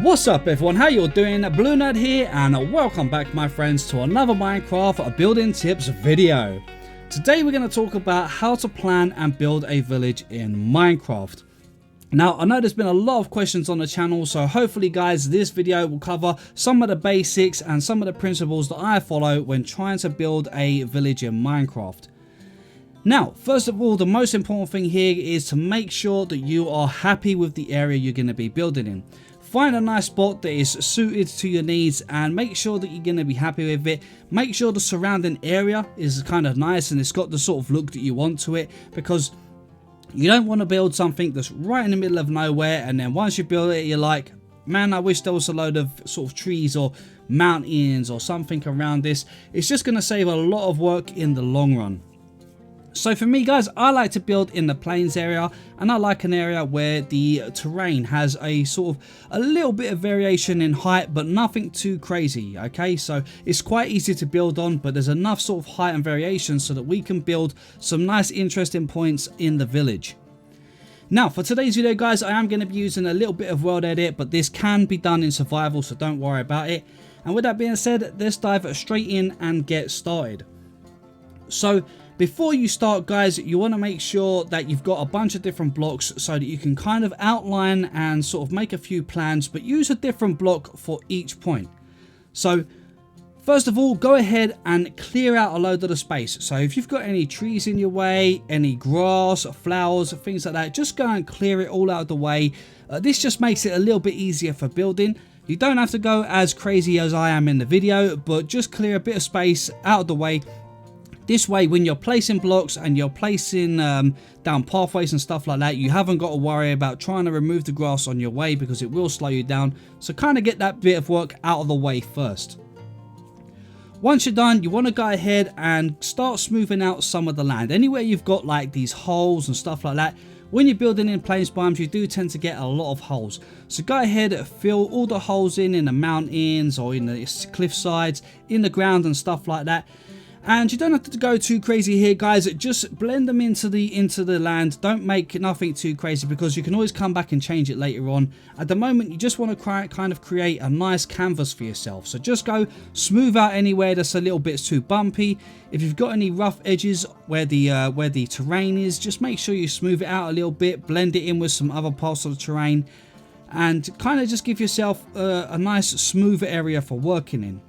What's up everyone, how you all doing? Blue Nerd here and welcome back my friends to another Minecraft building tips video. Today we're going to talk about how to plan and build a village in Minecraft. Now I know there's been a lot of questions on the channel, so hopefully guys this video will cover some of the basics and some of the principles that I follow when trying to build a village in Minecraft. Now, first of all, the most important thing here is to make sure that you are happy with the area you're going to be building in. Find a nice spot that is suited to your needs and make sure that you're going to be happy with it. Make sure the surrounding area is kind of nice and it's got the sort of look that you want to it, because you don't want to build something that's right in the middle of nowhere and then once you build it you're like, man, I wish there was a load of sort of trees or mountains or something around this. It's just going to save a lot of work in the long run. So for me guys, I like to build in the plains area, and I like an area where the terrain has a sort of a little bit of variation in height but nothing too crazy. Okay, so it's quite easy to build on, but there's enough sort of height and variation so that we can build some nice interesting points in the village. Now for today's video guys, I am going to be using a little bit of world edit, but this can be done in survival, so don't worry about it. And with that being said, let's dive straight in and get started. So before you start guys, you want to make sure that you've got a bunch of different blocks so that you can kind of outline and sort of make a few plans, but use a different block for each point. So first of all, go ahead and clear out a load of the space. So if you've got any trees in your way, any grass, flowers, things like that, just go and clear it all out of the way. This just makes it a little bit easier for building. You don't have to go as crazy as I am in the video, but just clear a bit of space out of the way. This way, when you're placing blocks and you're placing down pathways and stuff like that, you haven't got to worry about trying to remove the grass on your way because it will slow you down. So kind of get that bit of work out of the way first. Once you're done, you want to go ahead and start smoothing out some of the land. Anywhere you've got like these holes and stuff like that, when you're building in plains biomes, you do tend to get a lot of holes. So go ahead and fill all the holes in the mountains or in the cliff sides, in the ground and stuff like that. And you don't have to go too crazy here guys, just blend them into the land. Don't make nothing too crazy because you can always come back and change it later on. At the moment you just want to kind of create a nice canvas for yourself, so just go smooth out anywhere that's a little bit too bumpy. If you've got any rough edges where the terrain is, just make sure you smooth it out a little bit, blend it in with some other parts of the terrain and kind of just give yourself a nice smooth area for working in.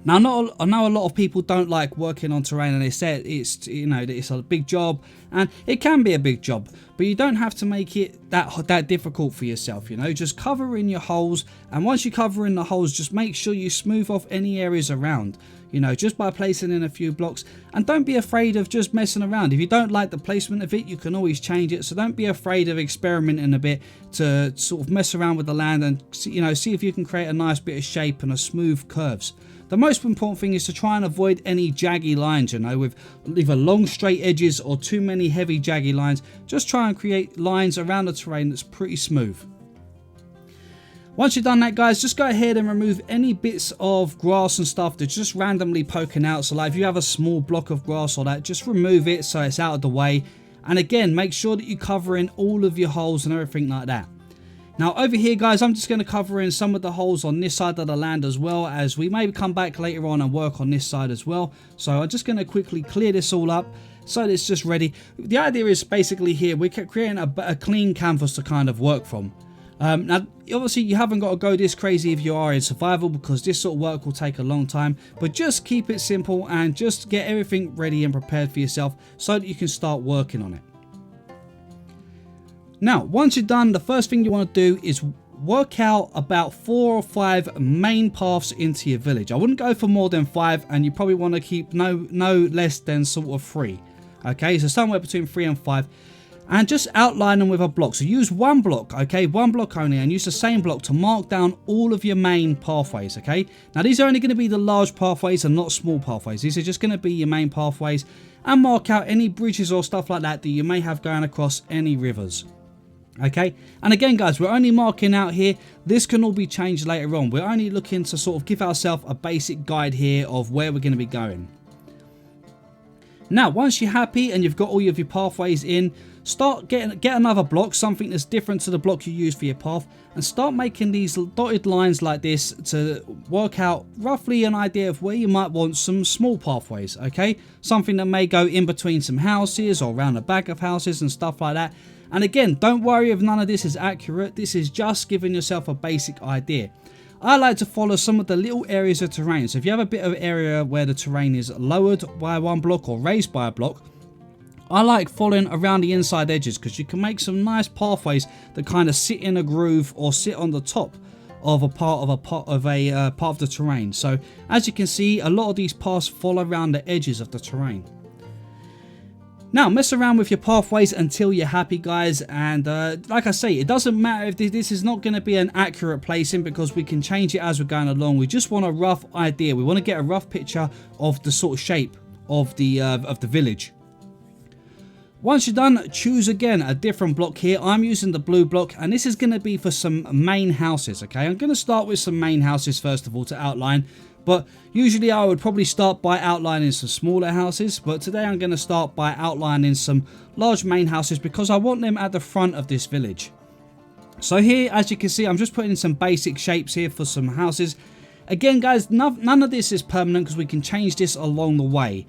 Now, I know a lot of people don't like working on terrain and they say it's, you know, it's a big job, and it can be a big job, but you don't have to make it that difficult for yourself, you know. Just cover in your holes, and once you cover in the holes, just make sure you smooth off any areas around, you know, just by placing in a few blocks. And don't be afraid of just messing around. If you don't like the placement of it, you can always change it, so don't be afraid of experimenting a bit to sort of mess around with the land and, you know, see if you can create a nice bit of shape and a smooth curves. The most important thing is to try and avoid any jaggy lines, you know, with either long straight edges or too many heavy jaggy lines. Just try and create lines around the terrain that's pretty smooth. Once you've done that guys, just go ahead and remove any bits of grass and stuff that's just randomly poking out. So like if you have a small block of grass or that, just remove it so it's out of the way. And again, make sure that you cover in all of your holes and everything like that. Now over here guys, I'm just going to cover in some of the holes on this side of the land as well, as we may come back later on and work on this side as well. So I'm just going to quickly clear this all up so that it's just ready. The idea is basically here we're creating a clean canvas to kind of work from. Now obviously you haven't got to go this crazy if you are in survival, because this sort of work will take a long time, but just keep it simple and just get everything ready and prepared for yourself so that you can start working on it. Now, once you're done, the first thing you want to do is work out about 4 or 5 main paths into your village. I wouldn't go for more than 5, and you probably want to keep no less than sort of 3. Okay, so somewhere between 3 and 5. And just outline them with a block. So use one block, okay, one block only, and use the same block to mark down all of your main pathways, okay? Now, these are only going to be the large pathways and not small pathways. These are just going to be your main pathways, and mark out any bridges or stuff like that that you may have going across any rivers. Okay, and again guys, we're only marking out here. This can all be changed later on. We're only looking to sort of give ourselves a basic guide here of where we're going to be going. Now once you're happy and you've got all of your pathways in, get another block, something that's different to the block you use for your path, and start making these dotted lines like this to work out roughly an idea of where you might want some small pathways, okay? Something that may go in between some houses or around the back of houses and stuff like that. And again, don't worry if none of this is accurate. This is just giving yourself a basic idea. I like to follow some of the little areas of terrain. So if you have a bit of area where the terrain is lowered by one block or raised by a block, I like following around the inside edges because you can make some nice pathways that kind of sit in a groove or sit on the top of a part of the terrain. So as you can see, a lot of these paths fall around the edges of the terrain. Now mess around with your pathways until you're happy, guys, and like I say, it doesn't matter if this is not going to be an accurate placing because we can change it as we're going along. We just want a rough idea. We want to get a rough picture of the sort of shape of the village. Once you're done, choose again a different block here. I'm using the blue block, and this is going to be for some main houses, okay? I'm going to start with some main houses first of all to outline, but usually I would probably start by outlining some smaller houses, but today I'm going to start by outlining some large main houses because I want them at the front of this village. So here, as you can see, I'm just putting in some basic shapes here for some houses. Again, guys, none of this is permanent because we can change this along the way,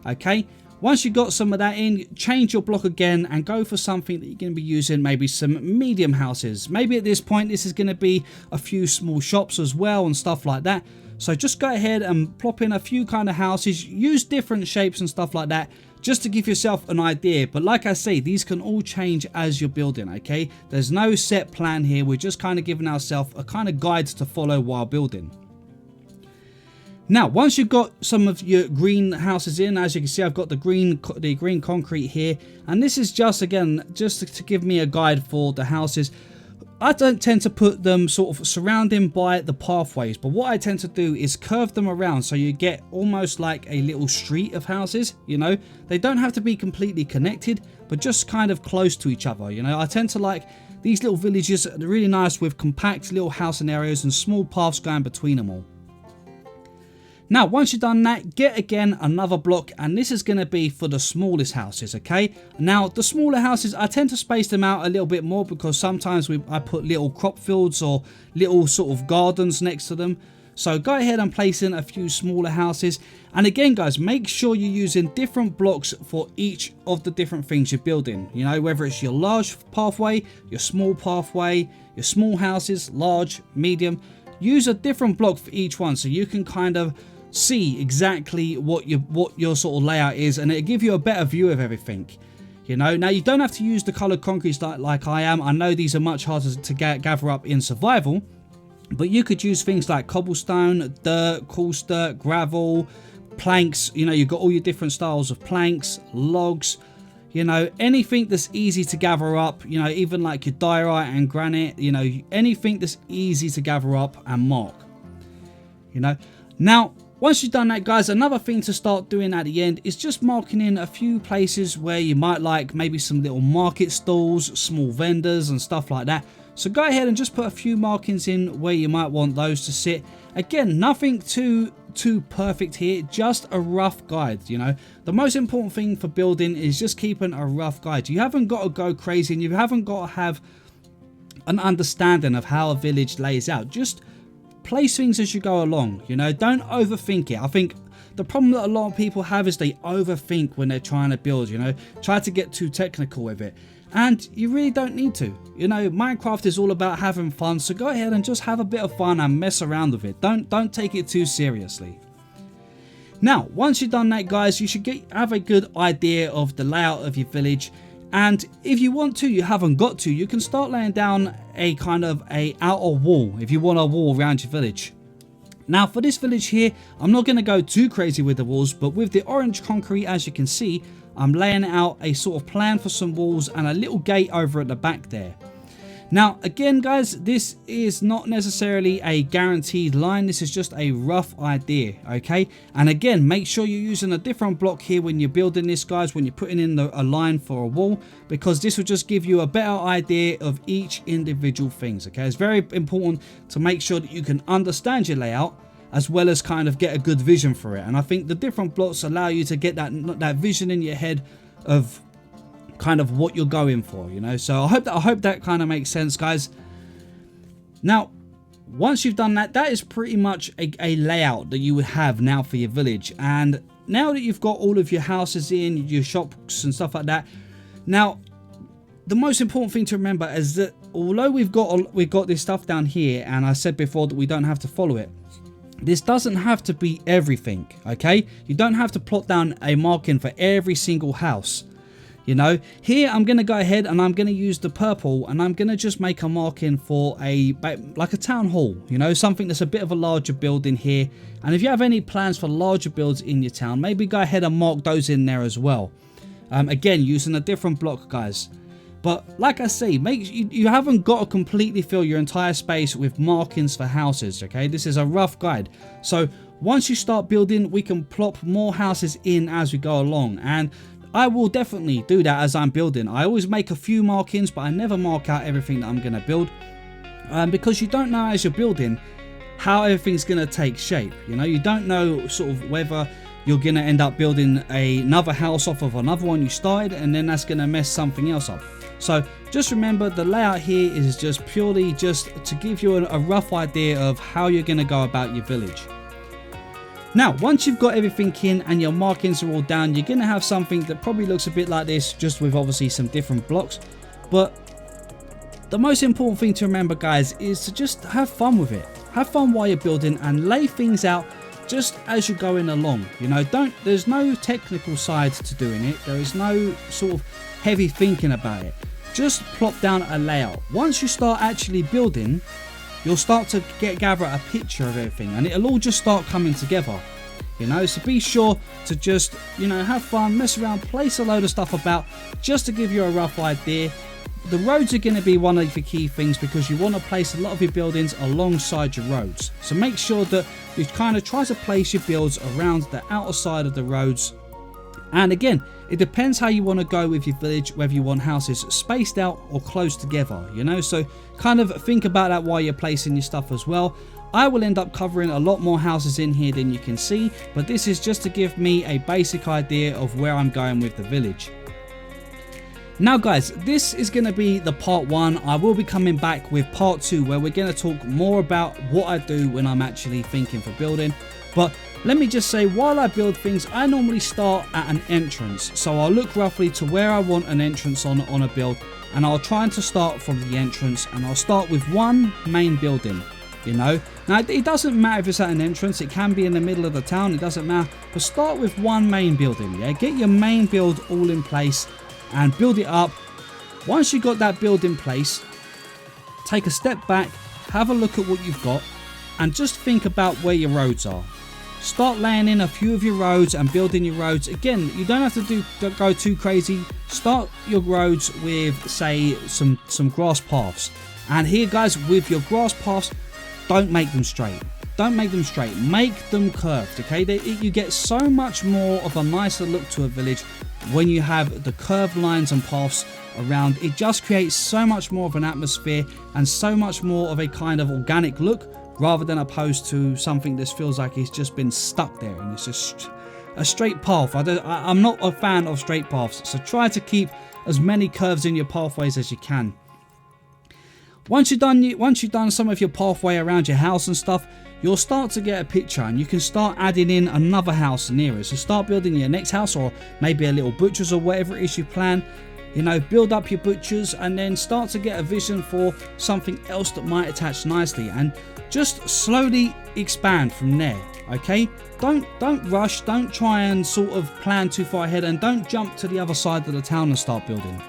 okay? Once you've got some of that in, change your block again and go for something that you're going to be using, maybe some medium houses. Maybe at this point, this is going to be a few small shops as well and stuff like that. So just go ahead and plop in a few kind of houses, use different shapes and stuff like that, just to give yourself an idea. But like I say, these can all change as you're building, okay? There's no set plan here. We're just kind of giving ourselves a kind of guide to follow while building. Now, once you've got some of your green houses in, as you can see, I've got the green concrete here. And this is just, again, just to give me a guide for the houses. I don't tend to put them sort of surrounding by the pathways, but what I tend to do is curve them around so you get almost like a little street of houses, you know. They don't have to be completely connected, but just kind of close to each other, you know. I tend to like these little villages. They're really nice with compact little housing areas and small paths going between them all. Now, once you've done that, get again another block, and this is going to be for the smallest houses, okay? Now, the smaller houses, I tend to space them out a little bit more because sometimes I put little crop fields or little sort of gardens next to them. So go ahead and place in a few smaller houses. And again, guys, make sure you're using different blocks for each of the different things you're building. You know, whether it's your large pathway, your small pathway, your small houses, large, medium. Use a different block for each one so you can kind of see exactly what your sort of layout is, and it'll give you a better view of everything, you know. Now, you don't have to use the colored concrete like I am. I know these are much harder to gather up in survival, but you could use things like cobblestone, dirt, coarse dirt, gravel, planks. You know, you've got all your different styles of planks, logs, you know, anything that's easy to gather up, you know, even like your diorite and granite, you know, anything that's easy to gather up and mark, you know. Now, once you've done that, guys, another thing to start doing at the end is just marking in a few places where you might like maybe some little market stalls, small vendors and stuff like that. So go ahead and just put a few markings in where you might want those to sit. Again, nothing too perfect here, just a rough guide, you know. The most important thing for building is just keeping a rough guide. You haven't got to go crazy and you haven't got to have an understanding of how a village lays out. Just place things as you go along, you know. Don't overthink it. I think the problem that a lot of people have is they overthink when they're trying to build, you know, try to get too technical with it, and you really don't need to. You know, Minecraft is all about having fun, so go ahead and just have a bit of fun and mess around with it. Don't take it too seriously. Now, once you've done that, guys, you should have a good idea of the layout of your village. And if you want to, you haven't got to, you can start laying down a kind of a outer wall if you want a wall around your village. Now, for this village here, I'm not going to go too crazy with the walls, but with the orange concrete, as you can see, I'm laying out a sort of plan for some walls and a little gate over at the back there. Now, again, guys, this is not necessarily a guaranteed line. This is just a rough idea, okay? And again, make sure you're using a different block here when you're building this, guys, when you're putting in a line for a wall, because this will just give you a better idea of each individual things, okay? It's very important to make sure that you can understand your layout as well as kind of get a good vision for it. And I think the different blocks allow you to get that vision in your head of kind of what you're going for, you know. So I hope that kind of makes sense, guys. Now, once you've done that, that is pretty much a layout that you would have now for your village. And now that you've got all of your houses in, your shops and stuff like that, now the most important thing to remember is that although we've got this stuff down here, and I said before that we don't have to follow it, this doesn't have to be everything, okay? You don't have to plot down a marking for every single house. You know, here I'm going to go ahead and I'm going to use the purple, and I'm going to just make a marking for like a town hall, you know, something that's a bit of a larger building here. And if you have any plans for larger builds in your town, maybe go ahead and mark those in there as well. Again, using a different block, guys. But like I say, you haven't got to completely fill your entire space with markings for houses, okay? This is a rough guide. So once you start building, we can plop more houses in as we go along. And I will definitely do that as I'm building. I always make a few markings, but I never mark out everything that I'm going to build. Because you don't know as you're building how everything's going to take shape. You know, you don't know sort of whether you're going to end up building another house off of another one you started, and then that's going to mess something else up. So just remember, the layout here is just purely just to give you a rough idea of how you're going to go about your village. Now, once you've got everything in and your markings are all down, you're going to have something that probably looks a bit like this, just with obviously some different blocks. But the most important thing to remember, guys, is to just have fun with it. Have fun while you're building and lay things out just as you're going along. You know, there's no technical side to doing it. There is no sort of heavy thinking about it. Just plop down a layout. Once you start actually building, you'll start to gather a picture of everything, and it'll all just start coming together, you know. So be sure to just, you know, have fun, mess around, place a load of stuff about, just to give you a rough idea. The roads are going to be one of the key things, because you want to place a lot of your buildings alongside your roads. So make sure that you kind of try to place your builds around the outer side of the roads. And again, it depends how you want to go with your village, whether you want houses spaced out or close together, you know. So kind of think about that while you're placing your stuff as well. I will end up covering a lot more houses in here than you can see, but this is just to give me a basic idea of where I'm going with the village. Now guys, this is going to be the part 1. I will be coming back with part 2, where we're going to talk more about what I do when I'm actually thinking for building. But let me just say, while I build things, I normally start at an entrance. So I'll look roughly to where I want an entrance on a build, and I'll try to start from the entrance, and I'll start with one main building, you know. Now it doesn't matter if it's at an entrance, it can be in the middle of the town, it doesn't matter. But start with one main building, yeah. Get your main build all in place and build it up. Once you've got that build in place, take a step back, have a look at what you've got, and just think about where your roads are. Start laying in a few of your roads and building your roads. Again, you don't have to go too crazy. Start your roads with, say, some grass paths. And here, guys, with your grass paths, don't make them straight. Don't make them straight. Make them curved, okay? You get so much more of a nicer look to a village when you have the curved lines and paths around. It just creates so much more of an atmosphere and so much more of a kind of organic look, rather than opposed to something that feels like it's just been stuck there and it's just a straight path. I'm not a fan of straight paths, so try to keep as many curves in your pathways as you can. Once you've done some of your pathway around your house and stuff, you'll start to get a picture, and you can start adding in another house near it. So start building your next house, or maybe a little butcher's, or whatever it is you plan. You know, build up your butchers, and then start to get a vision for something else that might attach nicely, and just slowly expand from there. Okay, don't rush, don't try and sort of plan too far ahead, and don't jump to the other side of the town and start building.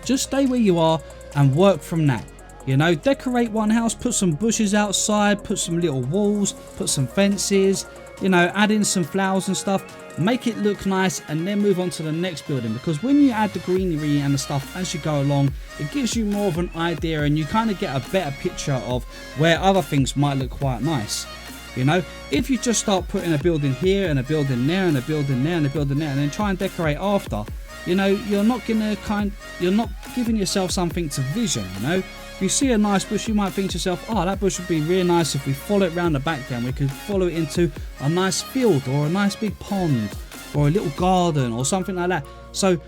Just stay where you are and work from that. You know, decorate one house, put some bushes outside, put some little walls, put some fences, you know, add in some flowers and stuff, make it look nice, and then move on to the next building. Because when you add the greenery and the stuff as you go along, it gives you more of an idea, and you kind of get a better picture of where other things might look quite nice. You know, if you just start putting a building here and a building there and a building there and a building there, and then try and decorate after, you know, you're not giving yourself something to vision. You know, if you see a nice bush, you might think to yourself, oh, that bush would be really nice if we follow it around the back. Then we could follow it into a nice field, or a nice big pond, or a little garden, or something like that. So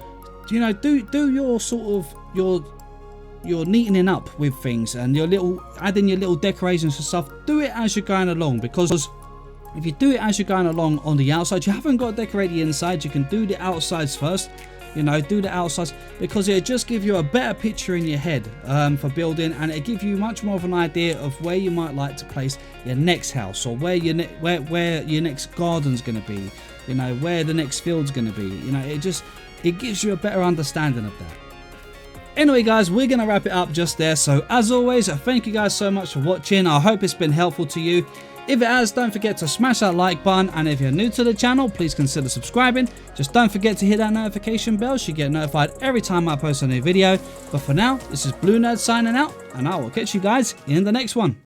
you know, do your sort of your neatening up with things, and adding your little decorations and stuff. Do it as you're going along, because if you do it as you're going along on the outside, you haven't got to decorate the inside. You can do the outsides first. You know, do the outsides, because it'll just give you a better picture in your head for building, and it'll give you much more of an idea of where you might like to place your next house, or where your next garden's going to be. You know, where the next field's going to be. You know, it gives you a better understanding of that. Anyway guys, we're going to wrap it up just there. So as always, thank you guys so much for watching. I hope it's been helpful to you. If it has, don't forget to smash that like button, and if you're new to the channel, please consider subscribing. Just don't forget to hit that notification bell so you get notified every time I post a new video. But for now, this is Blue Nerd signing out, and I will catch you guys in the next one.